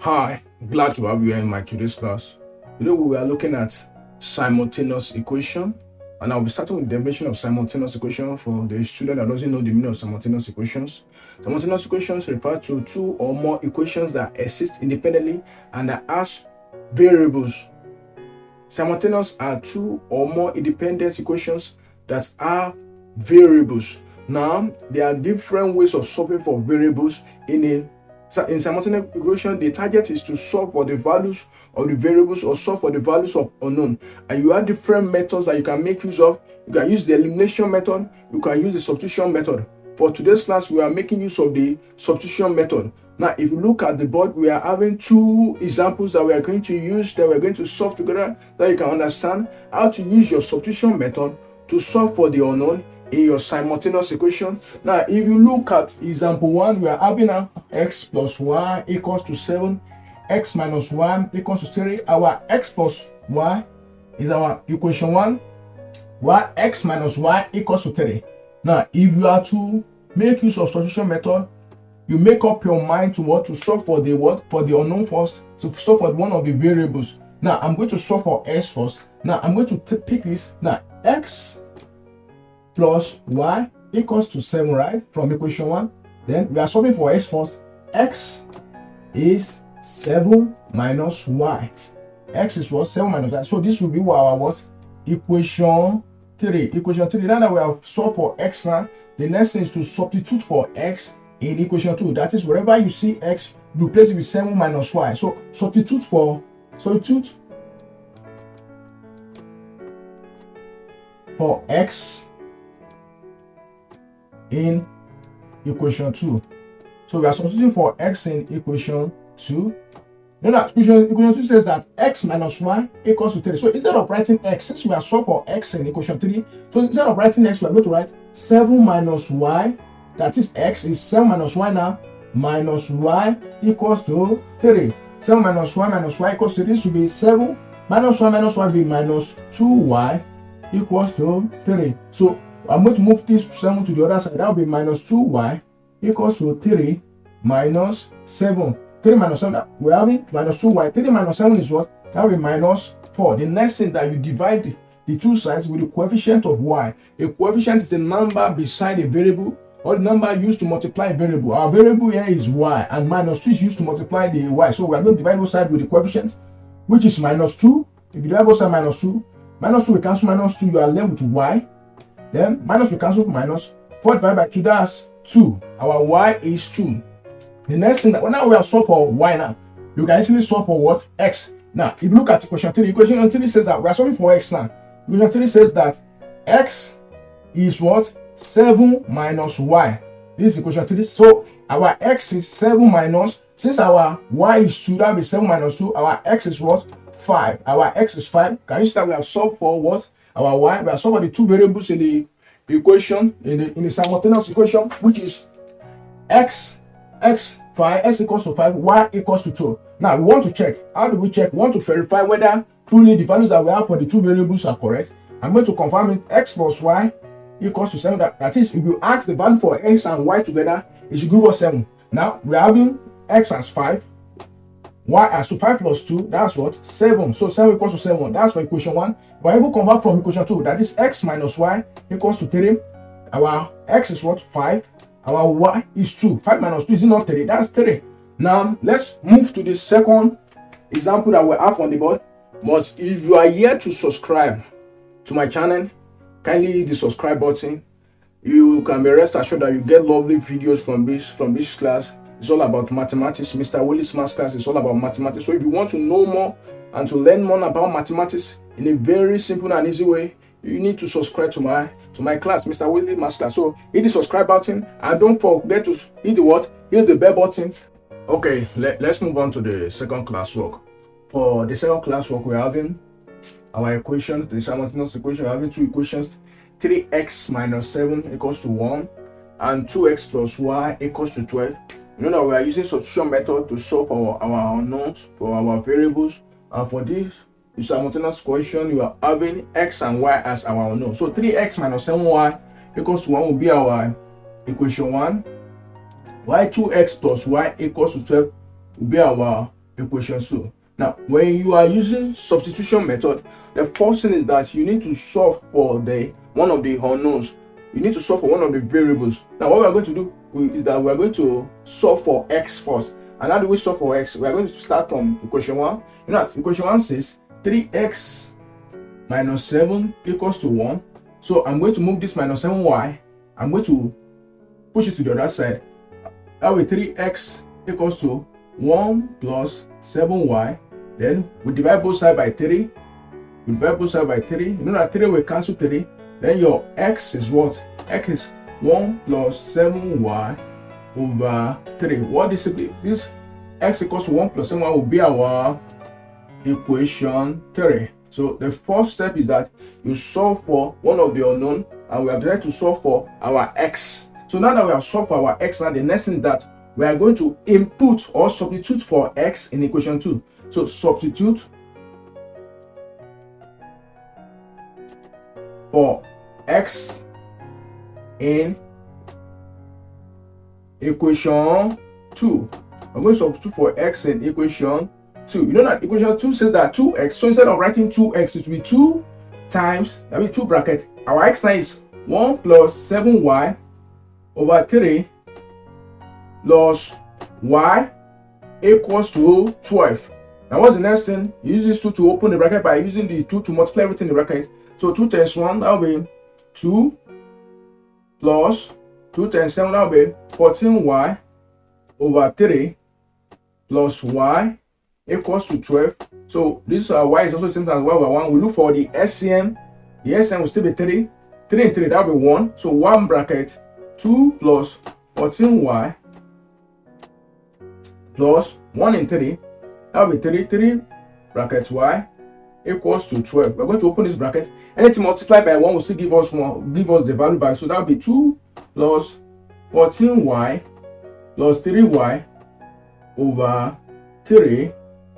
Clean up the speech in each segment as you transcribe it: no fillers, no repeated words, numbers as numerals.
Hi, glad to have you here in my today's class. Today we are looking at simultaneous equation, and I'll be starting with the definition of simultaneous equation for the student that doesn't know the meaning of simultaneous equations. Simultaneous equations refer to two or more equations that exist independently and that has variables. Simultaneous are two or more independent equations that are variables. Now, there are different ways of solving for variables in simultaneous equation. The target is to solve for the values of the variables or solve for the values of unknown. And you have different methods that you can make use of. You can use the elimination method. You can use the substitution method. For today's class, we are making use of the substitution method. Now, if you look at the board, we are having two examples that we are going to use, that we are going to solve together, that you can understand how to use your substitution method to solve for the unknown in your simultaneous equation. Now, if you look at example 1, we are having x plus y equals to 7, x minus 1 equals to 3. Our x plus y is our equation 1, while x minus y equals to 3. Now, if you are to make use of substitution method, you make up your mind to what to solve for the unknown first, to solve for one of the variables. Now, I'm going to solve for x first. Now, I'm going to pick this. Now, x plus y equals to 7, right? From equation 1. Then we are solving for x first. X is 7 minus y. X is what? 7 minus y. So this will be our what? Equation 3. Equation 3. Now that we have solved for x now, the next thing is to substitute for x in equation 2. That is, wherever you see x, replace it with 7 minus y. So substitute for x in equation 2. So we are substituting for x in equation 2. Then equation 2 says that x minus y equals to 3. So instead of writing x, since we are solving for x in equation 3, so instead of writing x, we are going to write 7 minus y. That is, x is 7 minus y now, minus y equals to 3. 7 minus y equals to 3. This should be 7 minus y will be minus 2y equals to 3. So I'm going to move this 7 to the other side. That will be minus 2y equals to 3 minus 7. 3 minus 7, we're having minus 2y. 3 minus 7 is what? That will be minus 4. The next thing that you divide the two sides with the coefficient of y. A coefficient is the number beside a variable, or the number used to multiply a variable. Our variable here is y, and minus 2 is used to multiply the y. So we are going to divide both sides with the coefficient, which is minus 2. If you divide both sides minus 2 we cancel minus 2, you are left with y. Then minus we cancel minus 4 divided by 2, that's 2. Our y is 2. The next thing, that now we have solved for y now, you can easily solve for what? X. Now, if you look at equation 3, equation 3 says that we are solving for x now. Equation 3 says that x is what? 7 minus y. This is equation 3. So our x is 7 minus, since our y is 2, that will be 7 minus 2. Our x is what? 5. Our x is 5. Can you see that we have solved for what? Our y. We have solved for the two variables in the equation, in the simultaneous equation, which is x 5, x equals to 5, y equals to 2. Now we want to check. How do we check? We want to verify whether truly the values that we have for the two variables are correct. I'm going to confirm it. X plus y equals to 7. That is, if you ask the value for x and y together, it should give us 7. Now we are having x as 5, y as 2. 5 plus 2, that's what? 7. So 7 equals to 7. That's for equation 1. We are able to convert from equation 2. That is, x minus y equals to 3. Our x is what? 5. Our y is 2. 5 minus 2 is not 3. That's 3. Now, let's move to the second example that we have on the board. But if you are yet to subscribe to my channel, kindly hit the subscribe button. You can be rest assured that you get lovely videos from this class. It's all about mathematics. Mr. Willis Maths class is all about mathematics. So if you want to know more and to learn more about mathematics in a very simple and easy way, you need to subscribe to my class, Mr. Willis Maths class. So hit the subscribe button and don't forget to hit the what? Hit the bell button. Okay, let's move on to the second classwork. For the second classwork, we're having our equations, the simultaneous equation. We're having two equations: 3x minus 7 equals to 1 and 2x plus y equals to 12. You know that we are using substitution method to solve for our unknowns, for our variables, and for this the simultaneous equation, you are having x and y as our unknown. So 3x minus 7y equals to 1 will be our equation 1. y 2x plus y equals to 12 will be our equation 2. Now, when you are using substitution method, the first thing is that you need to solve for one of the unknowns. You need to solve for one of the variables. Now, what we are going to do is that we are going to solve for x first. And how do we solve for x? We are going to start from equation 1. You know that equation 1 says 3x minus 7 equals to 1. So I'm going to move this minus 7y. I'm going to push it to the other side. That way 3x equals to 1 plus 7y. Then we divide both sides by 3. We divide both sides by 3. You know that 3 will cancel 3. Then your x is what? X is 1 plus 7y over 3. What is this? X equals to 1 plus 7y will be our equation 3. So the first step is that you solve for one of the unknown, and we have tried to solve for our x. So now that we have solved for our x, now the next thing is that we are going to input or substitute for x in equation 2. So substitute for x in equation 2. I'm going to substitute for x in equation 2. You know that equation 2 says that 2x. So instead of writing 2x, it will be 2 times, that will be 2 bracket. Our x now is 1 plus 7y over 3 plus y equals to 12. Now what's the next thing? You use this 2 to open the bracket by using the 2 to multiply everything in the bracket. So 2 times 1, that will be 2 plus 2 times 7, that will be 14y over 3 plus y equals to 12. So this y is also the same as y over 1. We look for the SCM. The SCM will still be 3. 3 and 3, that will be 1. So 1 bracket 2 plus 14y plus 1 and 3. That will be 3. 3 bracket y equals to 12. We're going to open this bracket. Anything multiplied by 1 will still give us the value back. So that will be 2 plus 14y plus 3y over 3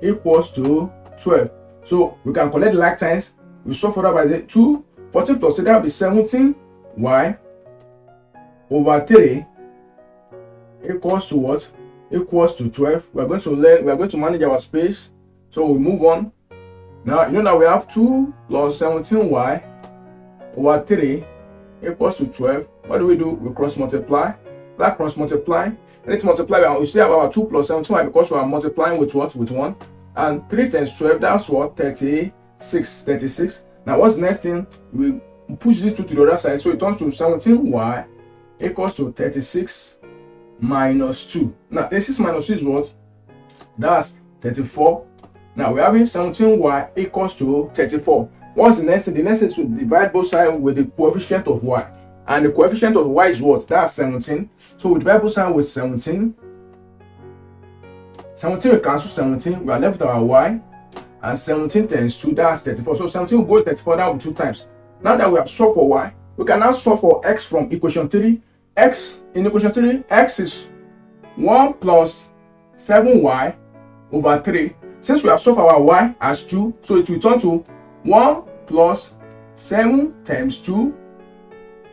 equals to 12. So we can collect like times. We solve for that by the 2. 14 plus 3, that will be 17y over 3 equals to what? Equals to 12. We are going to manage our space. So we move on. Now you know that we have 2 plus 17y over 3 equals to 12. What do? We cross multiply. That cross multiply. Let's multiply by, we still have our 2 plus 17y because we are multiplying with what? With 1. And 3 times 12, that's what? 36. 36. Now what's the next thing? We push this 2 to the other side. So it turns to 17y equals to 36 minus 2. Now 36 minus 2 is what? That's 34. Now we're having 17y equals to 34. What's the next thing? The next thing is to divide both sides with the coefficient of y. And the coefficient of y is what? That's 17. So we divide both sides with 17. 17 will cancel 17. We are left with our y. And 17 times 2, that's 34. So 17 will go with 34, that will be 2 times. Now that we have solved for y, we can now solve for x from equation 3. X in equation 3, x is 1 plus 7y over 3. Since we have solved our y as 2, so it will turn to 1 plus 7 times 2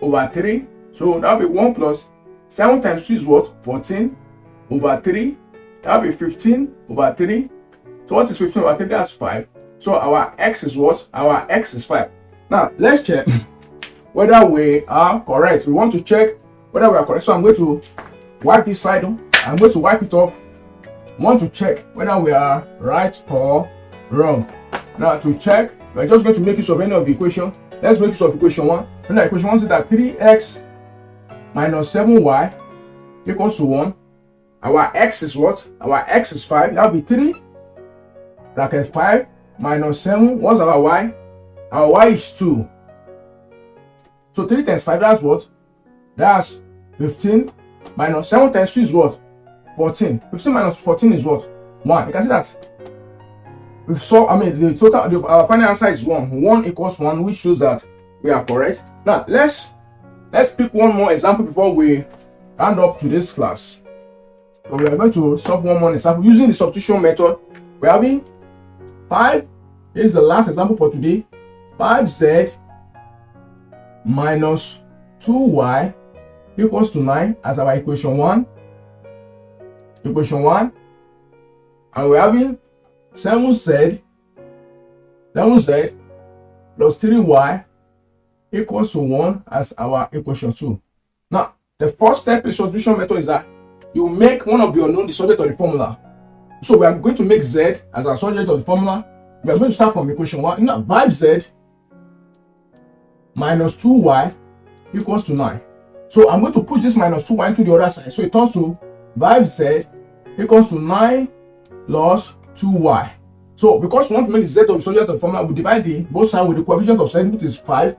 over 3. So that will be 1 plus 7 times 2 is what? 14 over 3. That will be 15 over 3. So what is 15 over 3? That's 5. So our x is what? Our x is 5. Now let's check whether we are correct. We want to check whether we are correct. So I'm going to wipe this side on. I'm going to wipe it off. We want to check whether we are right or wrong. Now to check, we're just going to make use of any of the equation. Let's make use of equation 1. Now equation 1 says that 3x minus 7y equals to 1. Our x is what? Our x is 5. That will be 3 bracket 5 minus 7. What's our y? Our y is 2. So 3 times 5, that's what? That's 15 minus 7 times 2 is what? 14. 15 minus 14 is what? 1. You can see that we've solved, the total, our final answer is 1. 1 equals 1, which shows that we are correct. Now let's pick one more example before we round up to this class. So we are going to solve one more example using the substitution method. We're having 5. Here's the last example for today. 5z minus 2y equals to 9 as our equation 1. Equation 1. And we're having 7z plus 3y equals to 1 as our equation 2. Now, the first step in substitution method is that you make one of the unknown the subject of the formula. So we are going to make z as our subject of the formula. We are going to start from equation 1. Now, 5z minus 2y equals to 9. So I'm going to push this minus 2y into the other side. So it turns to 5z equals to 9 plus 2y. So because we want to make the z of the subject of the formula, we divide both sides with the coefficient of z, which is 5.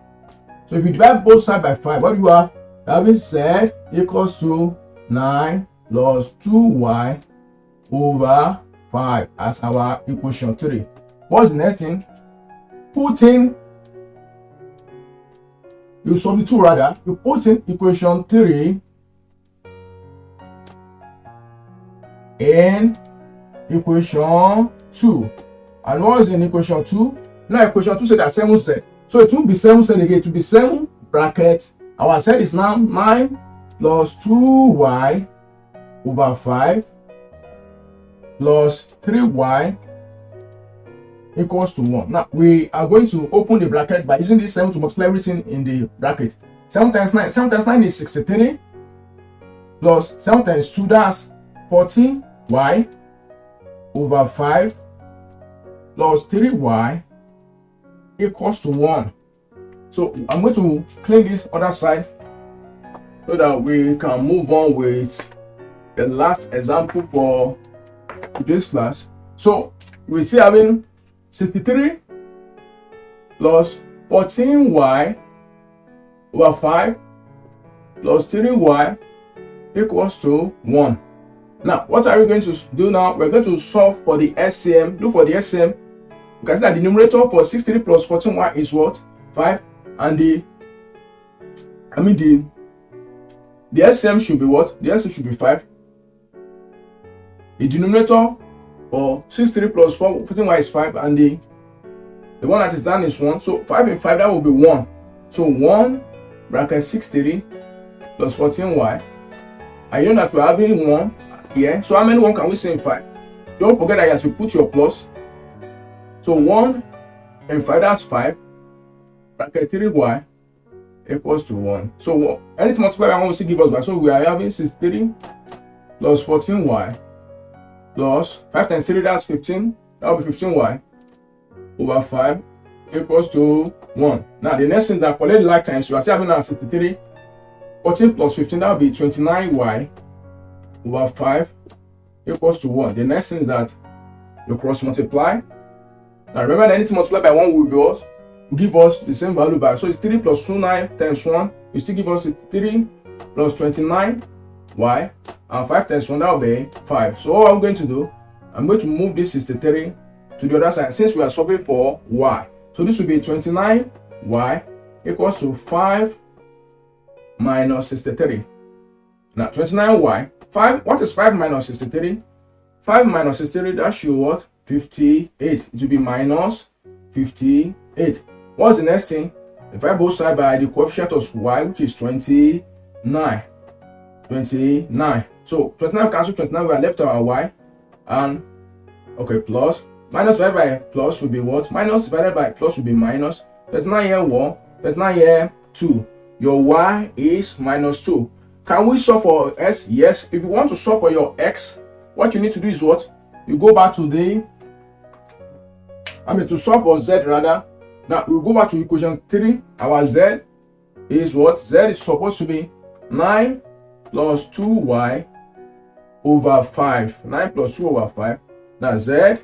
So if you divide both sides by 5, what do you have? Having z equals to 9 plus 2y over 5 as our equation 3. What's the next thing? You put in equation 3 in equation 2. And what is in equation 2? Now equation 2 said that 7z. So it won't be 7z again, it will be 7 bracket. Our z is now 9 plus 2y over 5 plus 3y equals to 1. Now we are going to open the bracket by using this 7 to multiply everything in the bracket. 7 times 9. 7 times 9 is 63 plus 7 times 2, that's 14y over 5 plus 3y equals to 1. So I'm going to clean this other side so that we can move on with the last example for today's class. So we see having 63 plus 14y over 5 plus 3y equals to 1. Now, what are we going to do now? We're going to solve for the SCM. Look for the SCM. You can see that the numerator for 63 plus 14y is what? 5. And the SCM should be what? The SCM should be 5. The denominator for 63 plus 14y is 5, and the one that is done is 1. So 5 and 5, that will be 1. So 1 bracket 63 plus 14y. And you know that we're having 1 here. So how many 1 can we say in 5? Don't forget that you have to put your plus. So 1 and 5, that's 5. Bracket 3y equals to 1. So anything multiplied by 1 will still give us back. So we are having 63 plus 14y plus 5 times 3, that's 15. That will be 15y over 5 equals to 1. Now the next thing is that collect the like times. You are still having now 63. 14 plus 15, that will be 29y over 5 equals to 1. The next thing is that you cross multiply. Now remember that anything multiplied by 1 will give us the same value back. So it's 3 plus 29 times 1. You still give us 3 plus 29y, and 5 times 1, that will be 5. So what I'm going to do, I'm going to move this 63 to the other side since we are solving for y. So this will be 29y equals to 5 minus 63. Now 29y, 5, what is 5 minus 63? 5 minus 63, that should what? 58. It will be minus 58. What's the next thing? If I both sides by the coefficient of y, which is 29. 29. So 29 cancel 29, we are left our y, and okay, plus minus divided by plus will be what? Minus divided by plus will be minus. 39 here 1, 39 here 2. Your y is minus 2. Can we solve for s? Yes. If you want to solve for your x, what you need to do is what? You go back to to solve for z rather. Now we go back to equation 3. Our z is what? Z is supposed to be 9 plus 2y over 5. 9 plus 2 over 5. Now z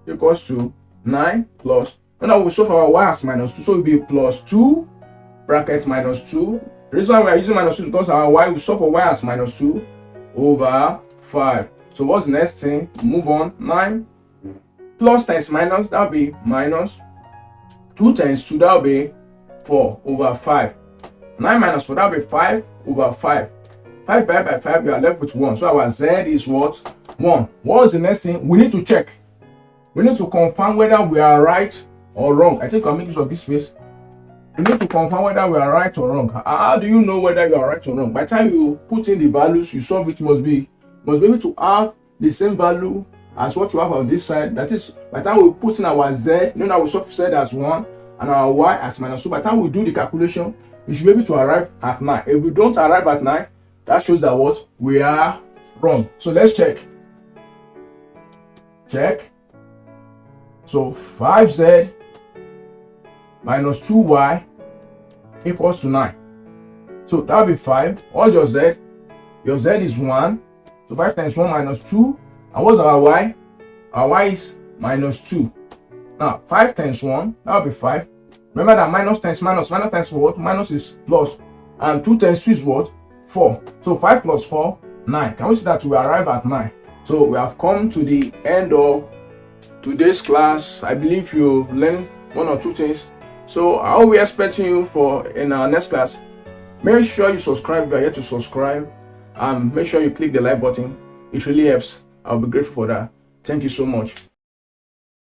equals to 9 plus. Now we solve for our y as minus 2. So it will be plus 2 bracket minus 2. The reason why we are using minus 2 is because our y will solve for y as minus 2 over 5. So what's the next thing? Move on. 9 plus times minus, that will be minus 2 times 2, that will be 4 over 5. 9 minus 4, that will be 5 over 5. 5 divided by 5, we are left with 1. So our z is what? 1. What's the next thing? We need to check. We need to confirm whether we are right or wrong. I think I'll make use of this space. You need to confirm whether we are right or wrong. How do you know whether you are right or wrong? By the time you put in the values, you solve it, must be able to have the same value as what you have on this side. That is, by the time we put in our z, you know that we solve z as 1 and our y as -2. By the time we do the calculation, we should be able to arrive at 9. If we don't arrive at 9, that shows that what we are wrong. So let's check. So 5z minus 2y equals to 9. So that will be 5. What's your z? Your z is 1. So 5 times 1 minus 2. And what's our y? Our y is -2. Now 5 times 1, that will be 5. Remember that minus times what? Minus is plus. And 2 times 2 is what? 4. So 5 plus 4, 9. Can we see that we arrive at 9? So we have come to the end of today's class. I believe you learned 1 or 2 things. So I will be expecting you for in our next class. Make sure you subscribe if you are yet to subscribe. And make sure you click the like button. It really helps. I'll be grateful for that. Thank you so much.